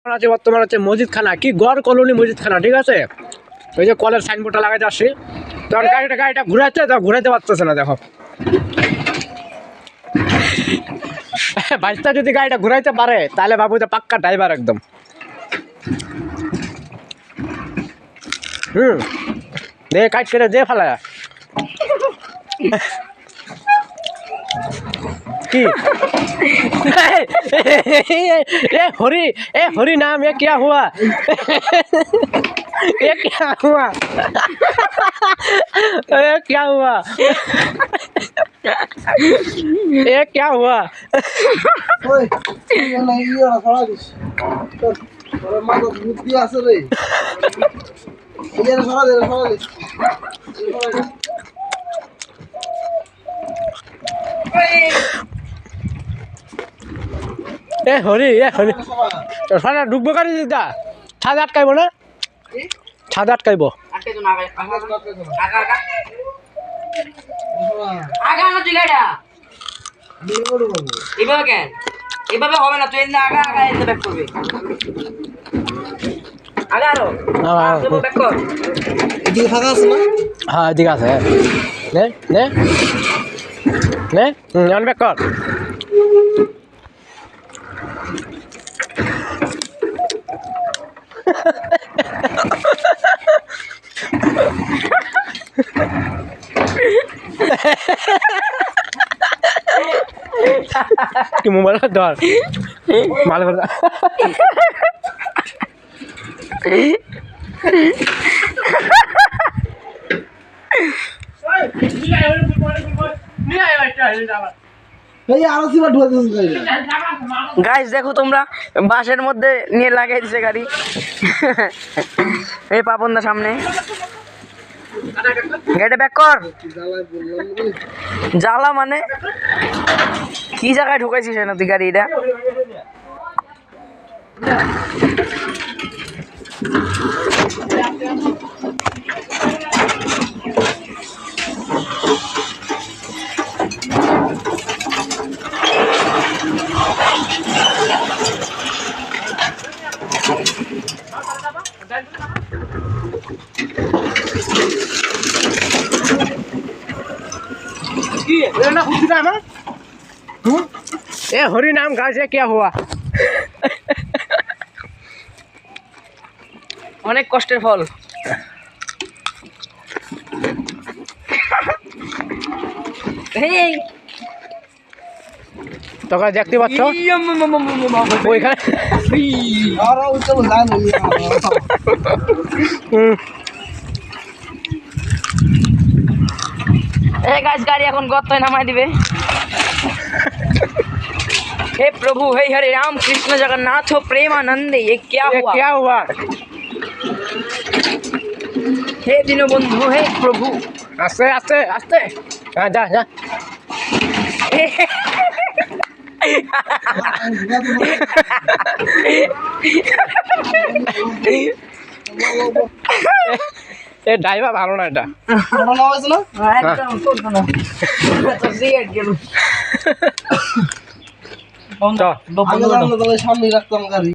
আছে বর্তমান হচ্ছে মসজিদখানা, কি গড় কলোনি মসজিদখানা, ঠিক আছে। ওই যে কলের সাইনবোর্ডটা লাগাইতে আসছি, তখন গাড়িটা ঘুরাচ্ছে, তা ঘুরাইতে পারতেছে না। দেখো বাইশটা যদি গাড়িটা ঘুরাইতে পারে তাহলে বাবু তো পাক্কা ড্রাইভার একদম। দে কাজ করে দে ফেলা কি हरी नाम ये क्या हुआ ये क्या हुआ ये क्या हुआ ये क्या हुआ हरी सारा डुबो गाड़ी दिदा छाद आटकाइब ना छाद आटकाइब हाँ एदिके आछे ने ने ने अनब्याक कर কি মোবাইল ধর মাল করে গাইস দেখো তোমরা বাসের মধ্যে নিয়ে লাগাই দিছে গাড়ি এই পাপনদা সামনে গেটে ব্যাক কর জ্বালা মানে কি জায়গায় ঢুকাইছিস না তুই গাড়ি এটা ए हरी नाम गाँव से क्या हुआ অনেক কষ্টের ফল তোকে দেখতে পাচ্ছ ওইখানে এই গাইস গাড়ি এখন গর্তে নামাই দিবে हे प्रभु हे हरे राम कृष्ण जगन्नाथ प्रेमानंद ये क्या हुआ हे दीनबंधु हे प्रभु आस्ते आस्ते आस्ते जा जा ए ड्राइवर ভালো না এটা ভালো হয়েছে না একদম করব না তো সিগারেট গেল সামনে রাখতাম গাড়ি।